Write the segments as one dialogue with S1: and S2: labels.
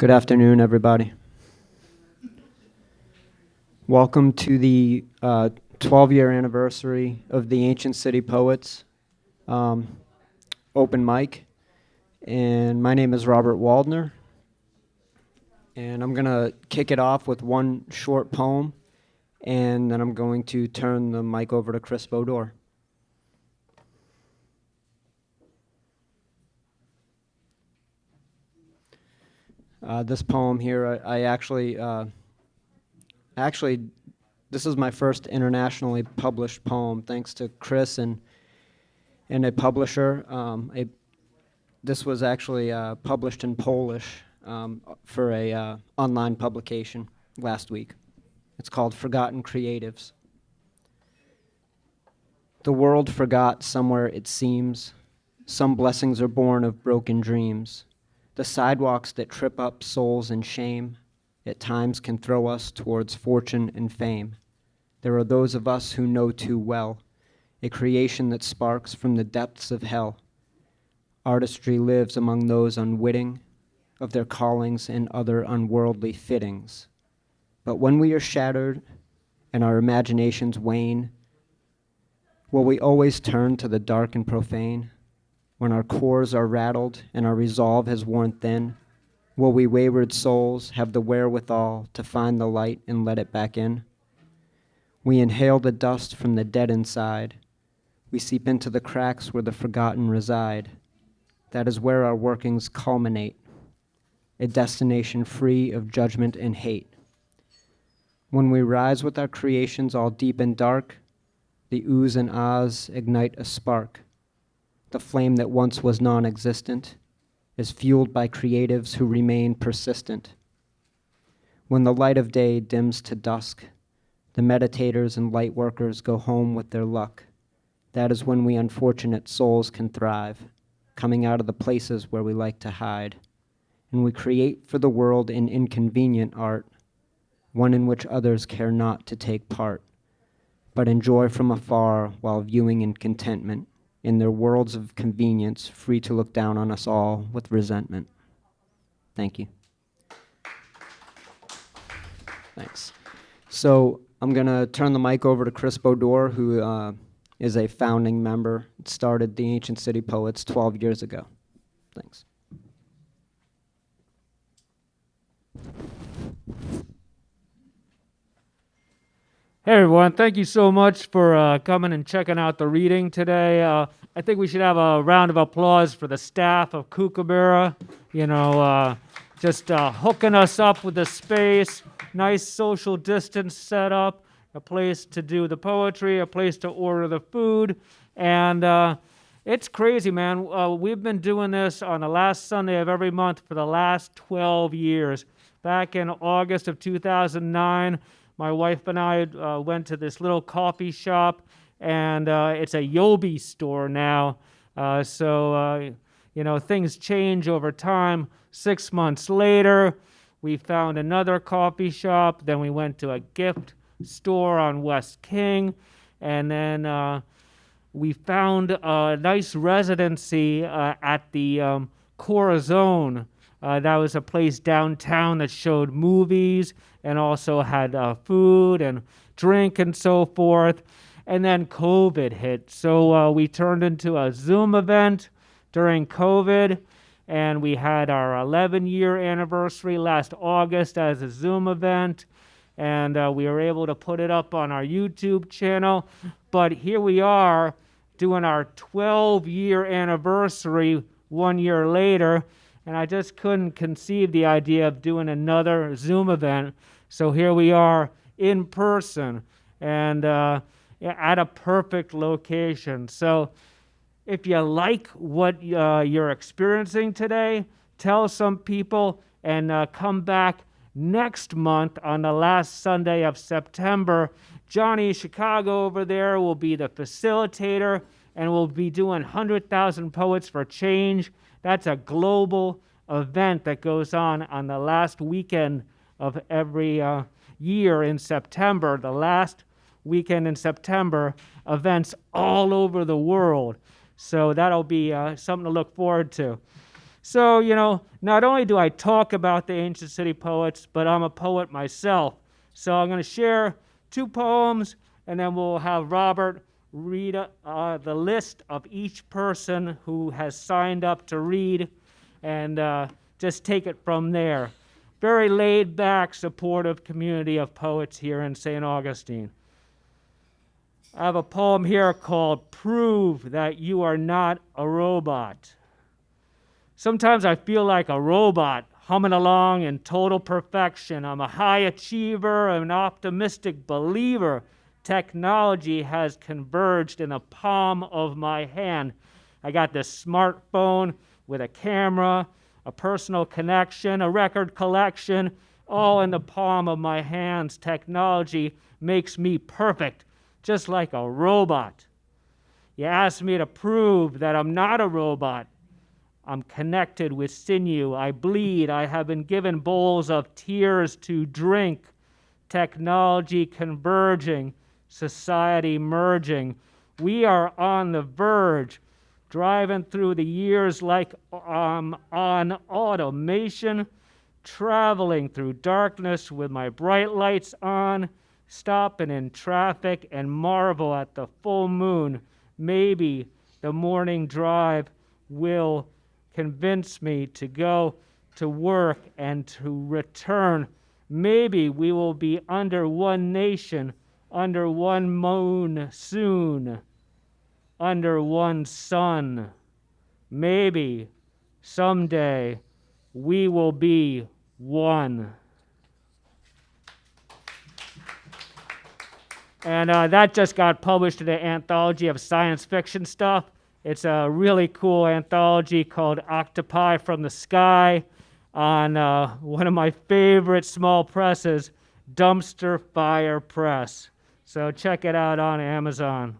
S1: Good afternoon, everybody. Welcome to the 12-year anniversary of the Ancient City Poets open mic. And my name is Robert Waldner. And I'm going to kick it off with one short poem, and then I'm going to turn the mic over to Chris Bodor. This poem here, I actually, this is my first internationally published poem, thanks to Chris and a publisher. This was actually published in Polish for a online publication last week. It's called Forgotten Creatives. The world forgot somewhere, it seems. Some blessings are born of broken dreams. The sidewalks that trip up souls in shame at times can throw us towards fortune and fame. There are those of us who know too well, a creation that sparks from the depths of hell. Artistry lives among those unwitting of their callings and other unworldly fittings. But when we are shattered and our imaginations wane, will we always turn to the dark and profane? When our cores are rattled and our resolve has worn thin, will we wayward souls have the wherewithal to find the light and let it back in? We inhale the dust from the dead inside. We seep into the cracks where the forgotten reside. That is where our workings culminate, a destination free of judgment and hate. When we rise with our creations all deep and dark, the oohs and ahs ignite a spark. The flame that once was non-existent is fueled by creatives who remain persistent. When the light of day dims to dusk, the meditators and light workers go home with their luck. That is when we unfortunate souls can thrive, coming out of the places where we like to hide. And we create for the world an inconvenient art, one in which others care not to take part, but enjoy from afar while viewing in contentment, in their worlds of convenience, free to look down on us all with resentment. Thank you. Thanks. So I'm going to turn the mic over to Chris Bodor, who is a founding member. Started the Ancient City Poets 12 years ago. Thanks.
S2: Hey everyone, thank you so much for coming and checking out the reading today. I think we should have a round of applause for the staff of Kookaburra, just hooking us up with the space, nice social distance setup, a place to do the poetry, a place to order the food, and it's crazy, man. We've been doing this on the last Sunday of every month for the last 12 years. Back in August of 2009, my wife and I went to this little coffee shop, and it's a Yobi store now. So things change over time. 6 months later, we found another coffee shop. Then we went to a gift store on West King. And then we found a nice residency at the Corazon. That was a place downtown that showed movies and also had food and drink and so forth. And then COVID hit. So we turned into a Zoom event during COVID. And we had our 11-year anniversary last August as a Zoom event. And we were able to put it up on our YouTube channel. But here we are doing our 12-year anniversary 1 year later. And I just couldn't conceive the idea of doing another Zoom event. So here we are in person and at a perfect location. So if you like what you're experiencing today, tell some people and come back next month on the last Sunday of September. Johnny Chicago over there will be the facilitator, and we'll be doing 100,000 Poets for Change. That's a global event that goes on the last weekend of every year in September. The last weekend in September, events all over the world. So that'll be something to look forward to. So, not only do I talk about the ancient city poets, but I'm a poet myself. So I'm going to share 2 poems, and then we'll have Robert read the list of each person who has signed up to read, and just take it from there. Very laid back, supportive community of poets here in St. Augustine. I have a poem here called Prove That You Are Not a Robot. Sometimes I feel like a robot humming along in total perfection. I'm a high achiever, an optimistic believer. Technology has converged in the palm of my hand. I got this smartphone with a camera, a personal connection, a record collection, all in the palm of my hands. Technology makes me perfect, just like a robot. You asked me to prove that I'm not a robot. I'm connected with sinew. I bleed. I have been given bowls of tears to drink. Technology converging, society merging. We are on the verge, driving through the years like on automation, traveling through darkness with my bright lights on, stopping in traffic and marvel at the full moon. Maybe the morning drive will convince me to go to work and to return. Maybe we will be under one nation, under one moon soon, under one sun. Maybe someday we will be one. And that just got published in the anthology of science fiction stuff. It's a really cool anthology called Octopi from the Sky on one of my favorite small presses, Dumpster Fire Press. So check it out on Amazon.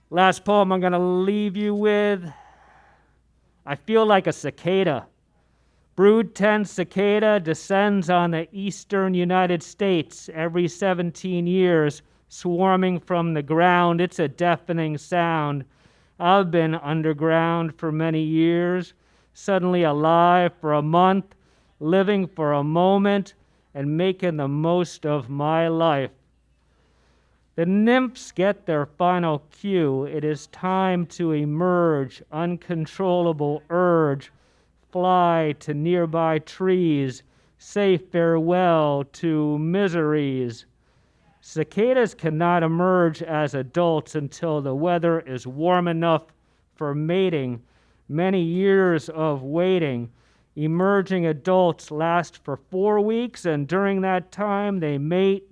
S2: Last poem I'm going to leave you with. I feel like a cicada. Brood 10 cicada descends on the eastern United States every 17 years, swarming from the ground. It's a deafening sound. I've been underground for many years, suddenly alive for a month, living for a moment, and making the most of my life. The nymphs get their final cue. It is time to emerge, uncontrollable urge, fly to nearby trees, say farewell to miseries. Cicadas cannot emerge as adults until the weather is warm enough for mating. Many years of waiting. Emerging adults last for 4 weeks, and during that time they mate,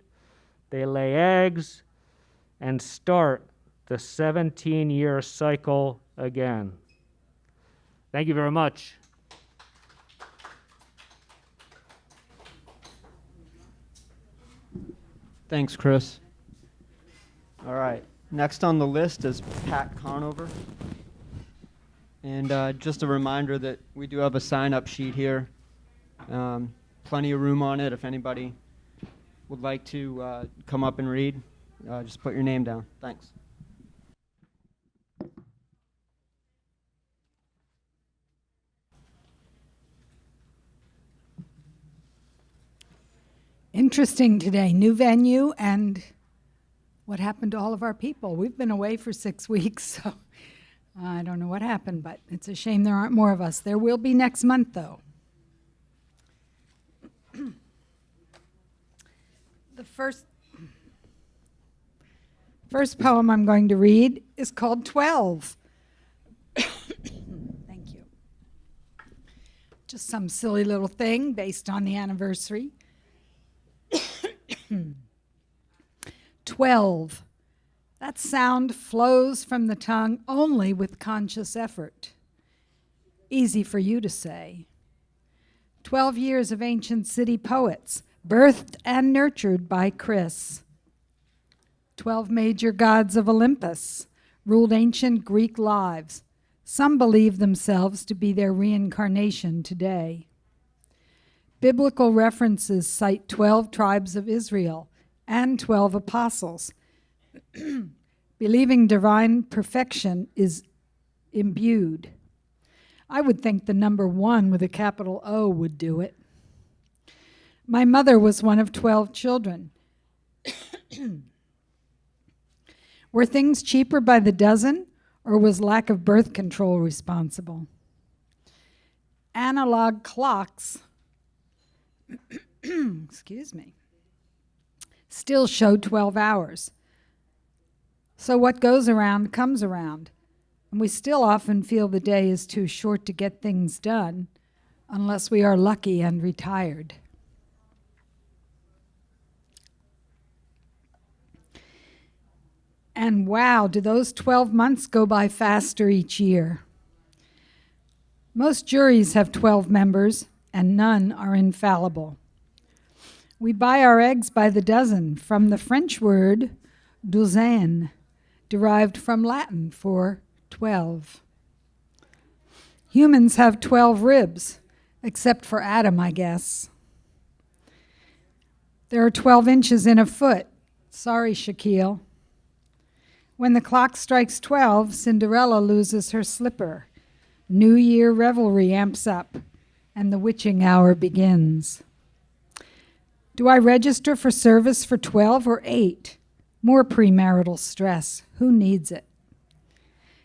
S2: they lay eggs, and start the 17-year cycle again. Thank you very much.
S1: Thanks, Chris. All right. Next on the list is Pat Conover. And just a reminder that we do have a sign-up sheet here. Plenty of room on it. If anybody would like to come up and read, just put your name down. Thanks.
S3: Interesting today. New venue, and what happened to all of our people? We've been away for 6 weeks, so I don't know what happened, but it's a shame there aren't more of us. There will be next month, though. The first poem I'm going to read is called 12. Thank you. Just some silly little thing based on the anniversary. 12. That sound flows from the tongue only with conscious effort. Easy for you to say. 12 years of ancient city poets, birthed and nurtured by Chris. 12 major gods of Olympus ruled ancient Greek lives. Some believe themselves to be their reincarnation today. Biblical references cite 12 tribes of Israel and 12 apostles. Believing divine perfection is imbued. I would think the number 1 with a capital O would do it. My mother was one of 12 children. Were things cheaper by the dozen, or was lack of birth control responsible? Analog clocks, excuse me, still showed 12 hours. So what goes around comes around, and we still often feel the day is too short to get things done unless we are lucky and retired. And wow, do those 12 months go by faster each year. Most juries have 12 members, and none are infallible. We buy our eggs by the dozen from the French word douzaine, derived from Latin for 12. Humans have 12 ribs, except for Adam, I guess. There are 12 inches in a foot. Sorry, Shaquille. When the clock strikes 12, Cinderella loses her slipper. New Year revelry amps up, and the witching hour begins. Do I register for service for 12 or 8? More premarital stress. Who needs it?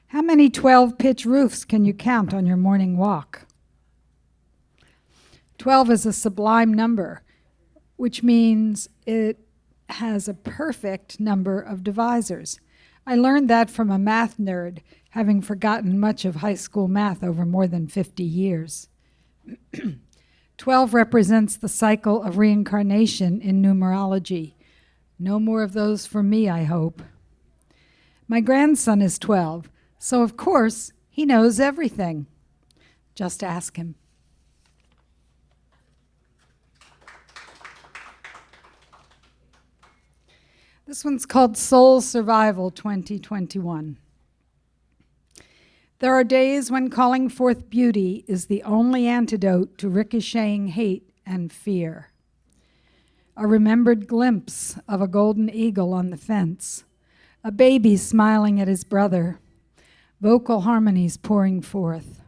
S3: How many 12-pitch roofs can you count on your morning walk? 12 is a sublime number, which means it has a perfect number of divisors. I learned that from a math nerd, having forgotten much of high school math over more than 50 years. 12 represents the cycle of reincarnation in numerology. No more of those for me, I hope. My grandson is 12, so of course he knows everything. Just ask him. This one's called Soul Survival 2021. There are days when calling forth beauty is the only antidote to ricocheting hate and fear. A remembered glimpse of a golden eagle on the fence, a baby smiling at his brother, vocal harmonies pouring forth,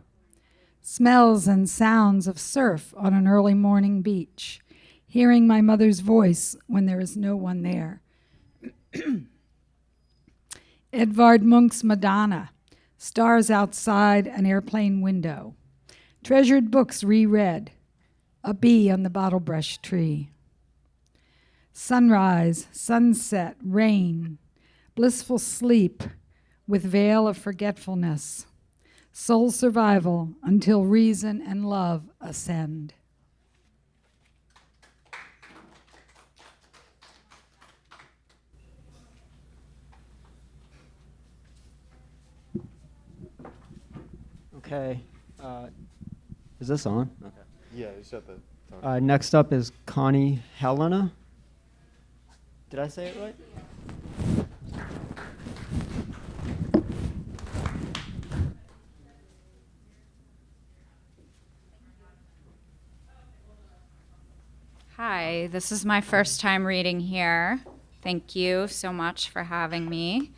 S3: smells and sounds of surf on an early morning beach, hearing my mother's voice when there is no one there. Edvard Munch's Madonna, stars outside an airplane window, treasured books reread, a bee on the bottlebrush tree. Sunrise, sunset, rain, blissful sleep with veil of forgetfulness, soul survival until reason and love ascend.
S1: Okay. Is this on? Okay.
S4: Yeah, you said that.
S1: Next up is Connie Helena. Did I say it right?
S5: Hi, this is my first time reading here. Thank you so much for having me.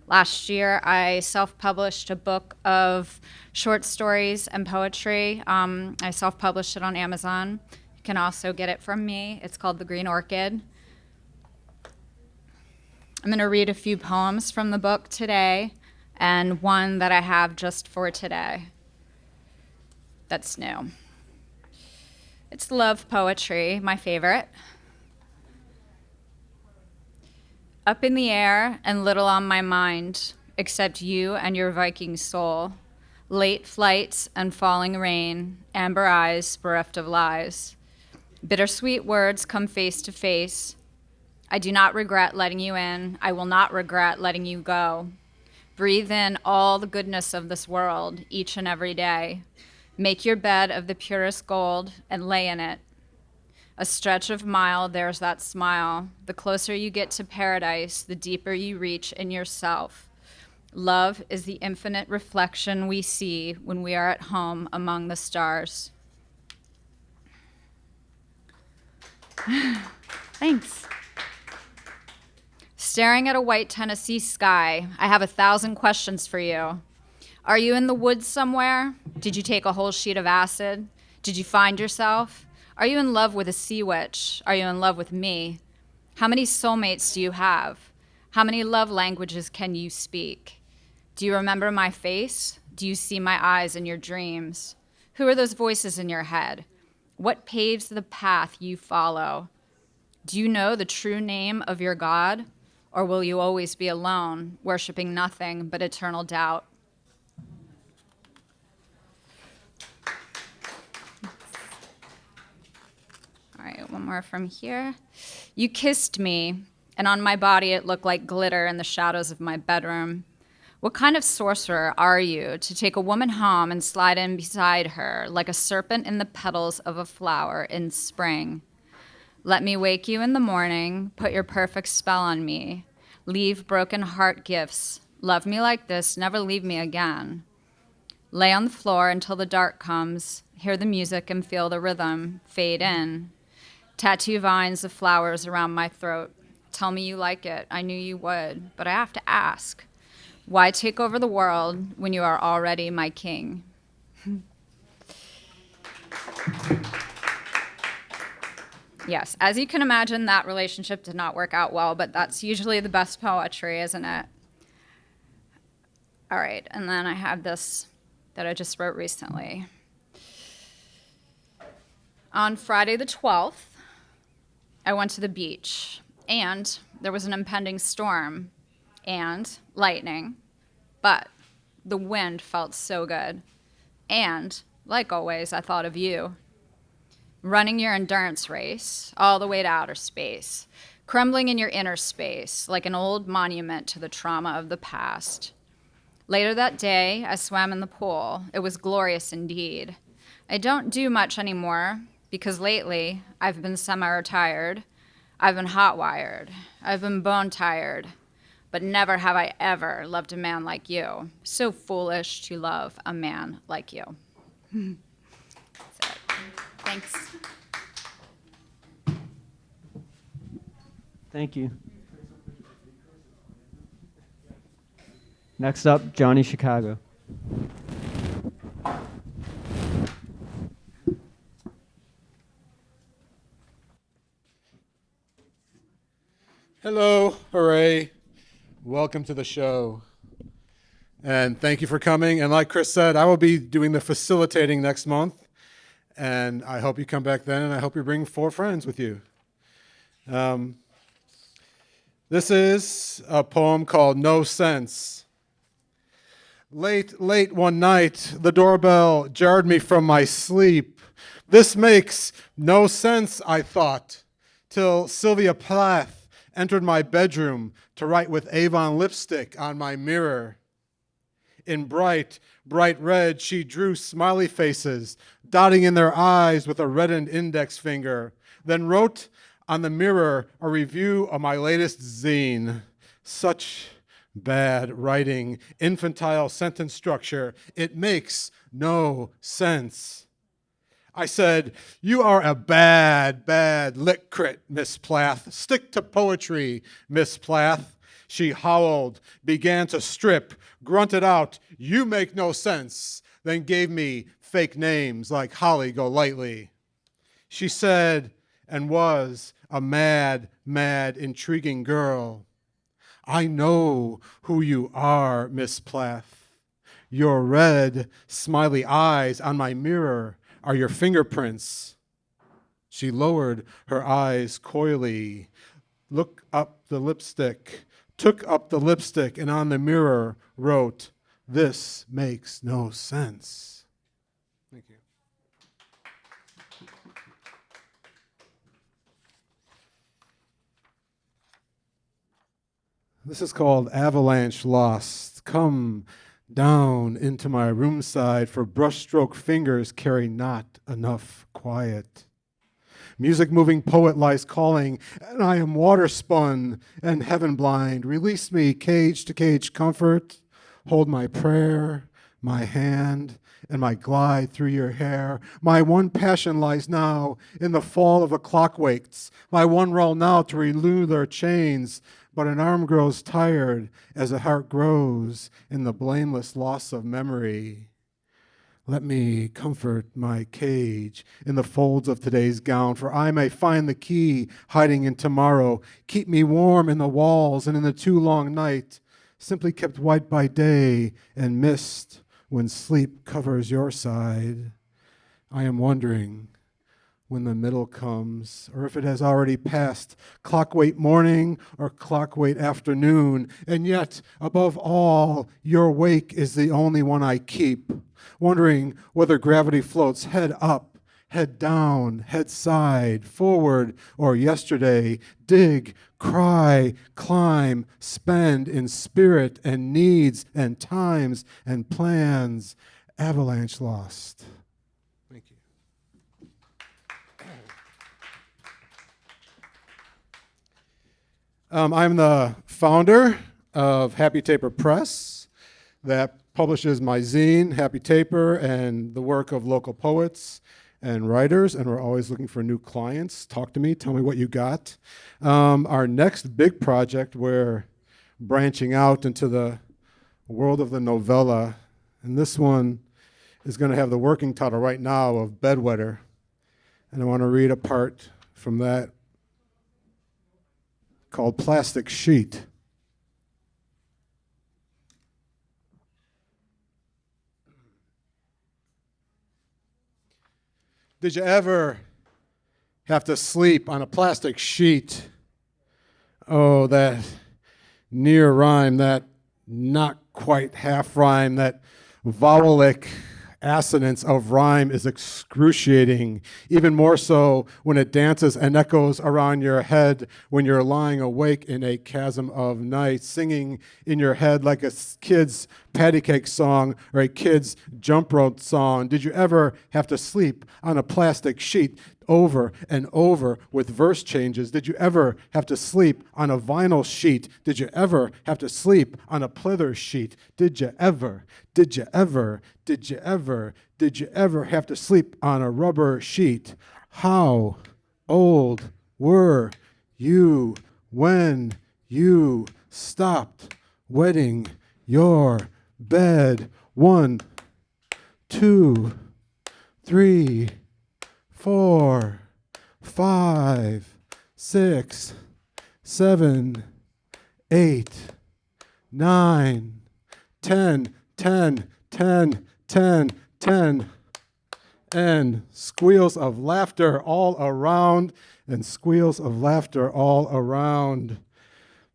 S5: Last year, I self-published a book of short stories and poetry. I self-published it on Amazon. You can also get it from me. It's called The Green Orchid. I'm going to read a few poems from the book today, and one that I have just for today that's new. It's love poetry, my favorite. Up in the air and little on my mind, except you and your Viking soul. Late flights and falling rain, amber eyes bereft of lies. Bittersweet words come face to face. I do not regret letting you in. I will not regret letting you go. Breathe in all the goodness of this world each and every day. Make your bed of the purest gold and lay in it. A stretch of mile, there's that smile. The closer you get to paradise, the deeper you reach in yourself. Love is the infinite reflection we see when we are at home among the stars. Thanks. Staring at a white Tennessee sky, I have 1,000 questions for you. Are you in the woods somewhere, Did you take a whole sheet of acid? Did you find yourself? Are you in love with a sea witch? Are you in love with me? How many soulmates do you have? How many love languages can you speak? Do you remember my face? Do you see my eyes in your dreams? Who are those voices in your head? What paves the path you follow? Do you know the true name of your God? Or will you always be alone, worshiping nothing but eternal doubt? All right, one more from here. You kissed me, and on my body it looked like glitter in the shadows of my bedroom. What kind of sorcerer are you to take a woman home and slide in beside her like a serpent in the petals of a flower in spring? Let me wake you in the morning, put your perfect spell on me, leave broken heart gifts, love me like this, never leave me again. Lay on the floor until the dark comes, hear the music and feel the rhythm fade in. Tattoo vines of flowers around my throat. Tell me you like it, I knew you would, but I have to ask. Why take over the world when you are already my king? Yes, as you can imagine, that relationship did not work out well, but that's usually the best poetry, isn't it? All right, and then I have this that I just wrote recently. On Friday the 12th, I went to the beach, and there was an impending storm and lightning, but the wind felt so good. And, like always, I thought of you. Running your endurance race all the way to outer space, crumbling in your inner space like an old monument to the trauma of the past. Later that day, I swam in the pool. It was glorious indeed. I don't do much anymore because lately I've been semi-retired. I've been hot-wired. I've been bone-tired. But never have I ever loved a man like you. So foolish to love a man like you. That's it. Thanks.
S1: Thank you. Next up, Johnny Chicago.
S4: Hello, hooray. Welcome to the show. And thank you for coming. And like Chris said, I will be doing the facilitating next month. And I hope you come back then, and I hope you bring 4 friends with you. This is a poem called No Sense. Late one night, the doorbell jarred me from my sleep. This makes no sense, I thought, till Sylvia Plath entered my bedroom to write with Avon lipstick on my mirror. In bright red, she drew smiley faces, dotting in their eyes with a reddened index finger, then wrote on the mirror a review of my latest zine. Such bad writing, infantile sentence structure. It makes no sense. I said, you are a bad lit crit, Miss Plath. Stick to poetry, Miss Plath. She howled, began to strip, grunted out, you make no sense, then gave me fake names like Holly Golightly. She said, and was a mad, intriguing girl. I know who you are, Miss Plath. Your red, smiley eyes on my mirror are your fingerprints. She lowered her eyes coyly, took up the lipstick, and on the mirror wrote, this makes no sense. Thank you. This is called Avalanche Lost. Come down into my room side, for brushstroke fingers carry not enough quiet. Music moving poet lies calling, and I am water spun and heaven blind. Release me, cage to cage comfort. Hold my prayer, my hand, and my glide through your hair. My one passion lies now in the fall of the clock wakes. My one role now to renew their chains. But an arm grows tired as a heart grows in the blameless loss of memory. Let me comfort my cage in the folds of today's gown, for I may find the key hiding in tomorrow. Keep me warm in the walls and in the too long night, simply kept white by day and mist when sleep covers your side. I am wondering when the middle comes, or if it has already passed, clock-weight morning or clock-weight afternoon, and yet, above all, your wake is the only one I keep, wondering whether gravity floats head up, head down, head side, forward, or yesterday, dig, cry, climb, spend in spirit and needs and times and plans, avalanche lost. Thank you. I'm the founder of Happy Taper Press that publishes my zine, Happy Taper, and the work of local poets and writers, and we're always looking for new clients. Talk to me, tell me what you got. Our next big project, we're branching out into the world of the novella, and this one is going to have the working title right now of Bedwetter, and I want to read a part from that called Plastic Sheet. Did you ever have to sleep on a plastic sheet? Oh, that near rhyme, that not quite half rhyme, that vowelic assonance of rhyme is excruciating, even more so when it dances and echoes around your head when you're lying awake in a chasm of night, singing in your head like a kid's patty cake song or a kid's jump rope song. Did you ever have to sleep on a plastic sheet over and over with verse changes? Did you ever have to sleep on a vinyl sheet? Did you ever have to sleep on a pleather sheet? Did you ever? Did you ever? Did you ever? Did you ever have to sleep on a rubber sheet? How old were you when you stopped wetting your bed? 1, 2, 3, 4, 5, 6, 7, 8, 9, 10, 10, 10, 10, 10, and squeals of laughter all around, and squeals of laughter all around.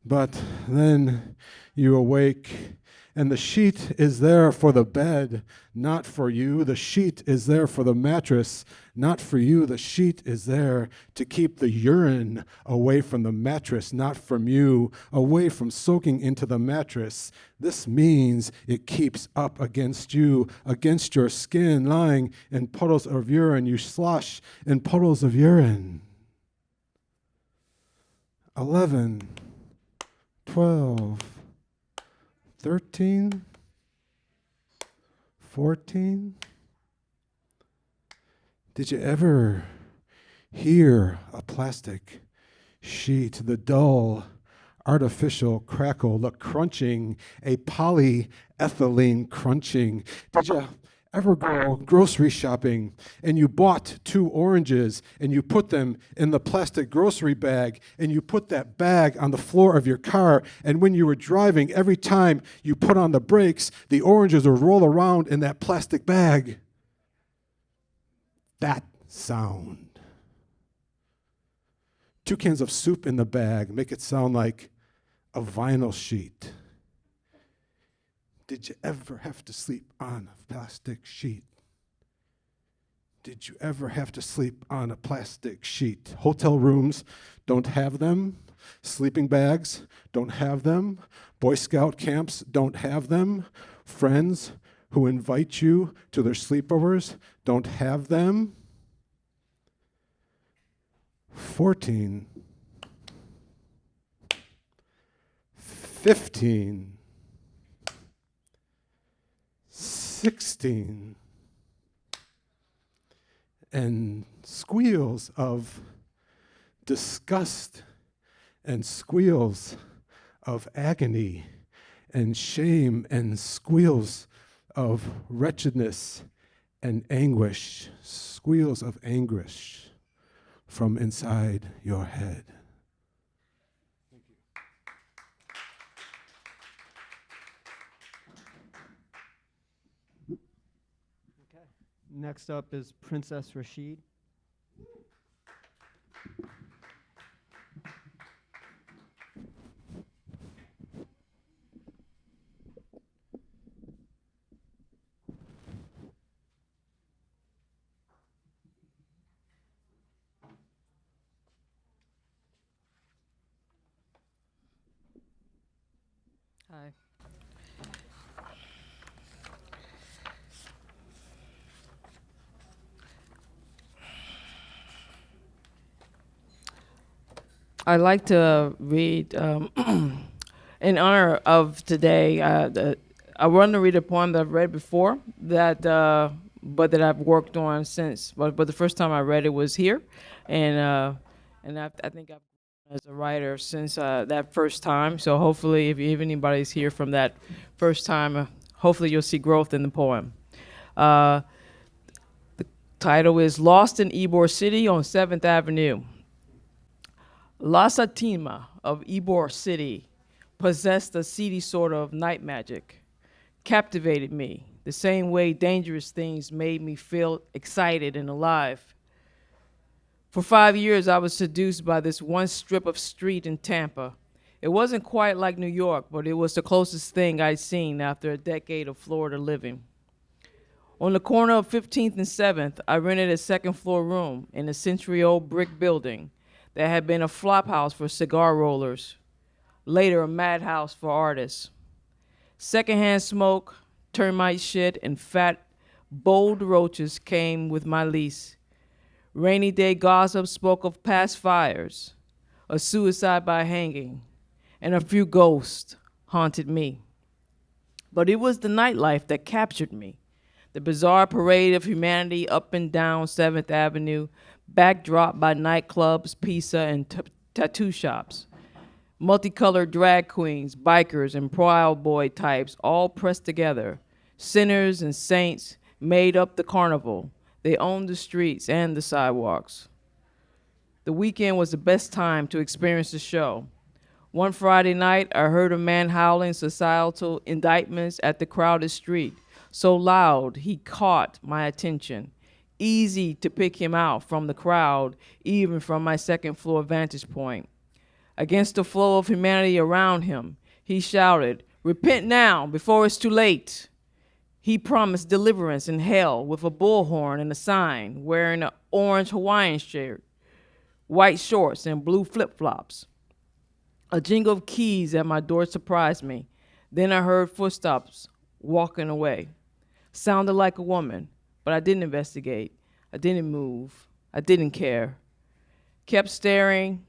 S4: But then you awake, and the sheet is there for the bed, not for you. The sheet is there for the mattress, not for you. The sheet is there to keep the urine away from the mattress, not from you, away from soaking into the mattress. This means it keeps up against you, against your skin, lying in puddles of urine. You slosh in puddles of urine. 11, 12, 13, 14. Did you ever hear a plastic sheet, the dull, artificial crackle, the crunching, a polyethylene crunching? Did you ever go grocery shopping and you bought 2 oranges and you put them in the plastic grocery bag and you put that bag on the floor of your car, and when you were driving, every time you put on the brakes, the oranges would roll around in that plastic bag? That sound. 2 cans of soup in the bag make it sound like a vinyl sheet. Did you ever have to sleep on a plastic sheet? Did you ever have to sleep on a plastic sheet? Hotel rooms don't have them. Sleeping bags don't have them. Boy Scout camps don't have them. Friends who invite you to their sleepovers don't have them. 14, 15, 16, and squeals of disgust and squeals of agony and shame and squeals of wretchedness and anguish, squeals of anguish from inside your head.
S1: Next up is Princess Rashid.
S6: Hi. I'd like to read, in honor of today, I want to read a poem that I've read before, but that I've worked on since. But the first time I read it was here, and I think I've grown as a writer since that first time. So hopefully, if anybody's here from that first time, hopefully you'll see growth in the poem. The title is "Lost in Ybor City on 7th Avenue." La Satima of Ybor City possessed a seedy sort of night magic, captivated me, the same way dangerous things made me feel excited and alive. For 5 years, I was seduced by this one strip of street in Tampa. It wasn't quite like New York, but it was the closest thing I'd seen after a decade of Florida living. On the corner of 15th and 7th, I rented a second-floor room in a century-old brick building that had been a flop house for cigar rollers, later a madhouse for artists. Secondhand smoke, termite shit, and fat, bold roaches came with my lease. Rainy day gossip spoke of past fires, a suicide by hanging, and a few ghosts haunted me. But it was the nightlife that captured me. The bizarre parade of humanity up and down 7th Avenue, backdropped by nightclubs, pizza, and tattoo shops. Multicolored drag queens, bikers, and Proud Boy types all pressed together. Sinners and saints made up the carnival. They owned the streets and the sidewalks. The weekend was the best time to experience the show. One Friday night, I heard a man howling societal indictments at the crowded street, so loud he caught my attention. Easy to pick him out from the crowd, even from my second-floor vantage point. Against the flow of humanity around him, he shouted, "Repent now, before it's too late." He promised deliverance in hell with a bullhorn and a sign, wearing an orange Hawaiian shirt, white shorts, and blue flip-flops. A jingle of keys at my door surprised me. Then I heard footsteps walking away. Sounded like a woman, but I didn't investigate. I didn't move. I didn't care. Kept staring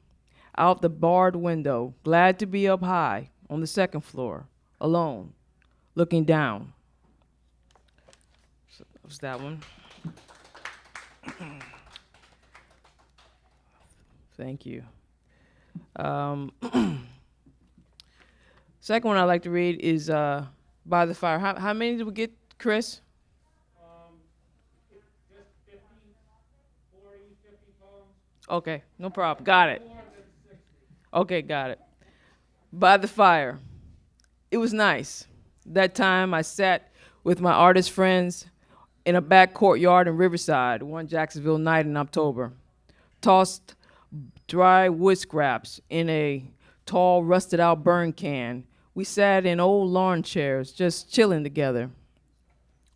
S6: out the barred window, glad to be up high on the second floor, alone, looking down. So that was that one. Thank you. Second one I'd like to read is By the Fire. How many did we get, Chris?
S2: Just 50, 40, 50 poems.
S6: Okay, no problem. Got it. Okay, got it. By the Fire. It was nice. That time I sat with my artist friends in a back courtyard in Riverside one Jacksonville night in October. Tossed dry wood scraps in a tall, rusted-out burn can. We sat in old lawn chairs, just chilling together.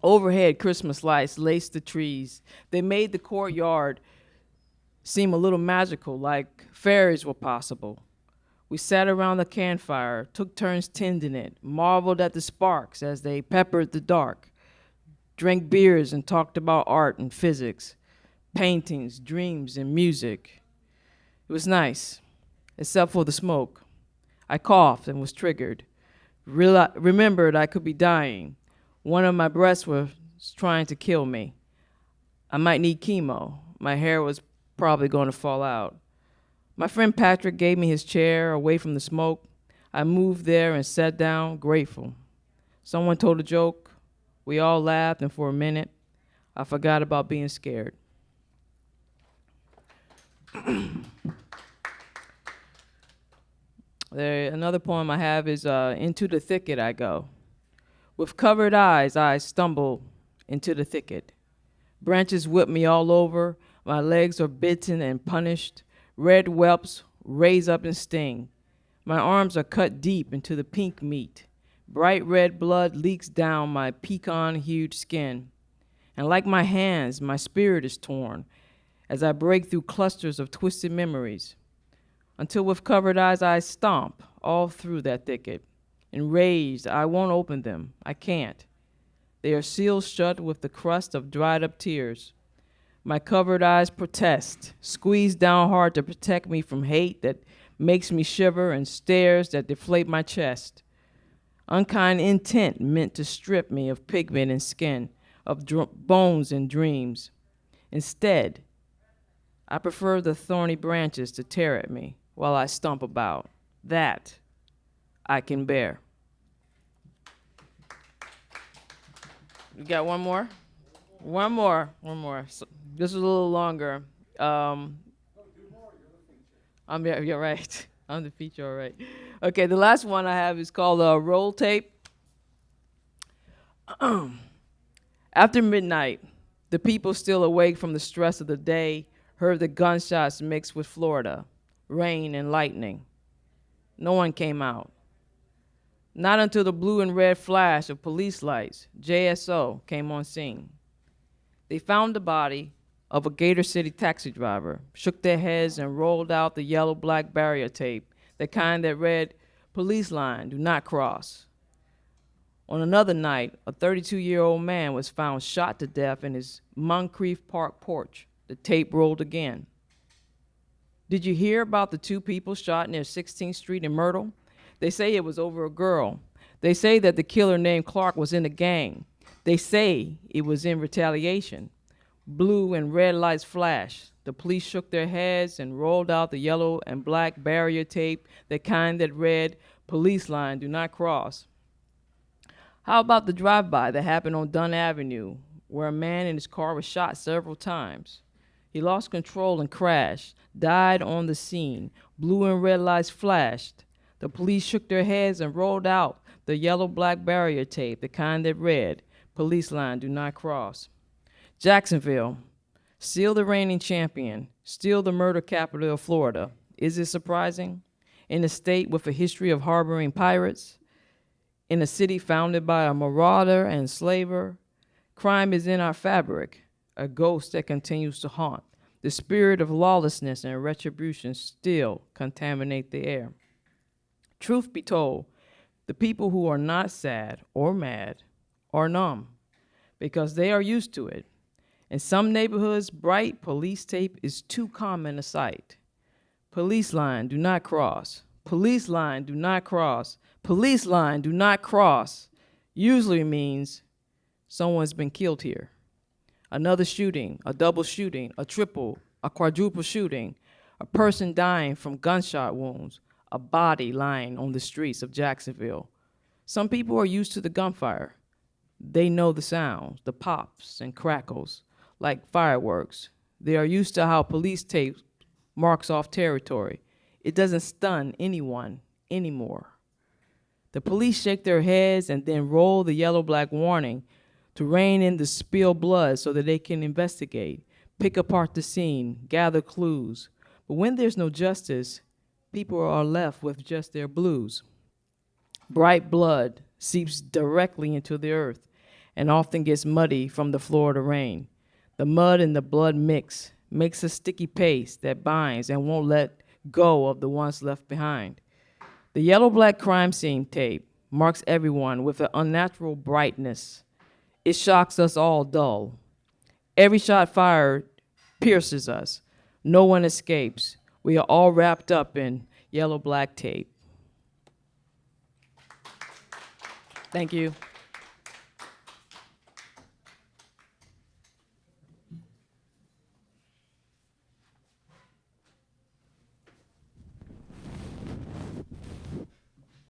S6: Overhead, Christmas lights laced the trees. They made the courtyard seem a little magical, like fairies were possible. We sat around the campfire, took turns tending it, marveled at the sparks as they peppered the dark, drank beers and talked about art and physics, paintings, dreams, and music. It was nice, except for the smoke. I coughed and was triggered. Remembered I could be dying. One of my breasts was trying to kill me. I might need chemo. My hair was probably going to fall out. My friend Patrick gave me his chair away from the smoke. I moved there and sat down, grateful. Someone told a joke. We all laughed, and for a minute, I forgot about being scared. Another poem I have is Into the Thicket I Go. With covered eyes, I stumble into the thicket. Branches whip me all over. My legs are bitten and punished. Red whelps raise up and sting. My arms are cut deep into the pink meat. Bright red blood leaks down my pecan-hued skin. And like my hands, my spirit is torn as I break through clusters of twisted memories. Until with covered eyes I stomp all through that thicket. Enraged, I won't open them. I can't. They are sealed shut with the crust of dried up tears. My covered eyes protest, squeeze down hard to protect me from hate that makes me shiver and stares that deflate my chest. Unkind intent meant to strip me of pigment and skin, of bones and dreams. Instead, I prefer the thorny branches to tear at me while I stump about. That I can bear. We got one more? One more. So, this is a little longer. You're right. I'm the feature, all right. Okay, the last one I have is called Roll Tape. After midnight, the people still awake from the stress of the day heard the gunshots mixed with Florida, rain and lightning. No one came out. Not until the blue and red flash of police lights, JSO, came on scene. They found the body of a Gator City taxi driver, shook their heads and rolled out the yellow-black barrier tape, the kind that read, "Police line, do not cross." On another night, a 32-year-old man was found shot to death in his Moncrief Park porch. The tape rolled again. Did you hear about the two people shot near 16th Street in Myrtle? They say it was over a girl. They say that the killer named Clark was in a gang. They say it was in retaliation. Blue and red lights flashed. The police shook their heads and rolled out the yellow and black barrier tape, the kind that read, "Police line, do not cross." How about the drive-by that happened on Dunn Avenue, where a man in his car was shot several times? He lost control and crashed, died on the scene. Blue and red lights flashed. The police shook their heads and rolled out the yellow-black barrier tape, the kind that read, "Police line, do not cross." Jacksonville, still the reigning champion, still the murder capital of Florida. Is it surprising? In a state with a history of harboring pirates, in a city founded by a marauder and slaver, crime is in our fabric, a ghost that continues to haunt. The spirit of lawlessness and retribution still contaminate the air. Truth be told, the people who are not sad or mad are numb because they are used to it. In some neighborhoods, bright police tape is too common a sight. Police line, do not cross. Police line, do not cross. Police line, do not cross. Usually means someone's been killed here. Another shooting, a double shooting, a triple, a quadruple shooting, a person dying from gunshot wounds, a body lying on the streets of Jacksonville. Some people are used to the gunfire. They know the sounds, the pops and crackles, like fireworks. They are used to how police tape marks off territory. It doesn't stun anyone anymore. The police shake their heads and then roll the yellow-black warning to rein in the spilled blood so that they can investigate, pick apart the scene, gather clues. But when there's no justice, people are left with just their blues. Bright blood seeps directly into the earth and often gets muddy from the Florida rain. The mud and the blood makes a sticky paste that binds and won't let go of the ones left behind. The yellow-black crime scene tape marks everyone with an unnatural brightness. It shocks us all dull. Every shot fired pierces us. No one escapes. We are all wrapped up in yellow-black tape. Thank you.